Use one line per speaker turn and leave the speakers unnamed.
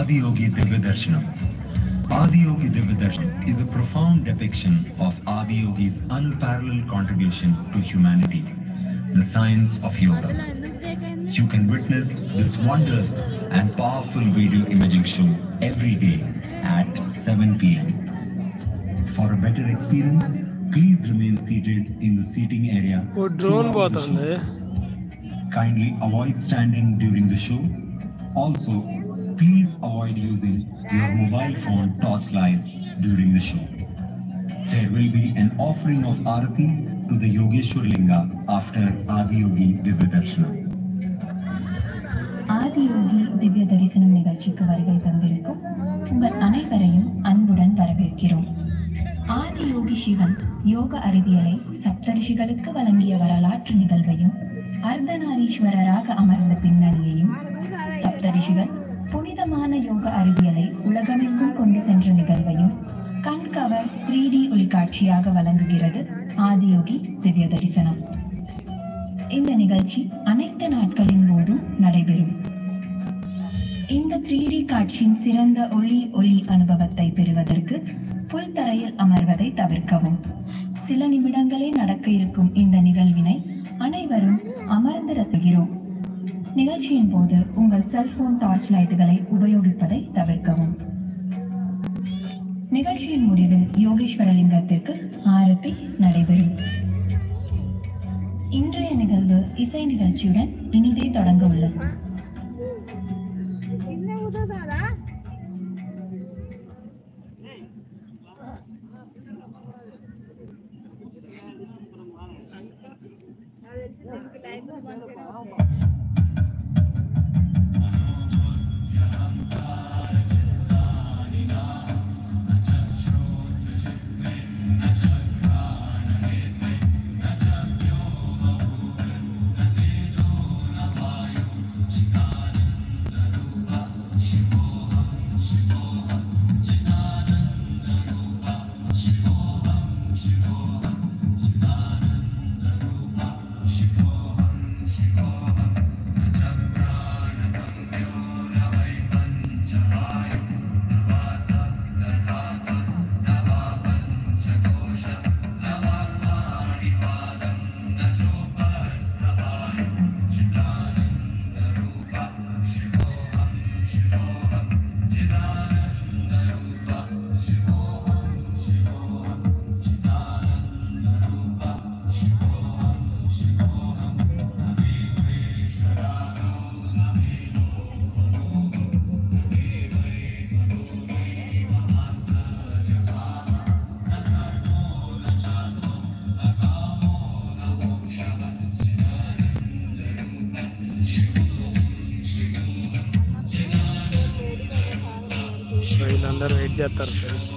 Adiyogi Divya Darshanam. Adiyogi Divya Darshanam is a profound depiction of Adiyogi's unparalleled contribution to humanity, the science of yoga. You can witness this wondrous and powerful video imaging show every day at 7 p.m. For a better experience, please remain seated in the seating area.
Drone the
Kindly avoid standing during the show. Also, please avoid using your mobile phone torchlights during the show. There will be an offering of Aarati to the Yogeshwar Linga after Adiyogi Divya Darshanam.
Adiyogi திவ்ய தரிசனம் நிகழ்ச்சிக்கு வருகை தந்திருக்கும் உங்கள் அனைவரையும் அன்புடன் வரவேற்கிறோம். ஆதியோகி சிவன் யோக அறிவியலை சப்தரிஷிகளுக்கு வழங்கிய வரலாற்று நிகழ்வையும் அர்த்தநாரீஸ்வரராக அமர்ந்த பின்னணியையும் சப்தரிஷிகள் புனிதமான யோக அறிவியலை உலகமெங்கும் கொண்டு சென்ற நிகழ்வையும் கண்கவர் 3D ஒளிக்காட்சியாக வழங்குகிறது ஆதியோகி திவ்ய தரிசனம். இந்த நிகழ்ச்சி அனைத்து நாட்களின் போதும் நடைபெறும். இந்த 3D காட்சியின் சிறந்த ஒளி அனுபவத்தை பெறுவதற்கு புல்தரையில் அமர்வதை தவிர்க்கவும். சில நிமிடங்களே நடக்க இருக்கும் இந்த நிகழ்வினை அனைவரும் அமர்ந்து ரசிக்கிறோம். நிகழ்ச்சியின் போது உங்கள் செல்போன் டார்ச் லைட்டுகளை உபயோகிப்பதை தவிர்க்கவும். நிகழ்ச்சியின் முடிவில் யோகேஸ்வர லிங்கத்திற்கு ஆரத்தி நடைபெறும். இன்றைய நிகழ்வு இசை நிகழ்ச்சியுடன் இனிதே தொடங்க உள்ளது.
వీళ్ళందరూ వెయిట్ చేస్తారు ఫ్రెండ్స్.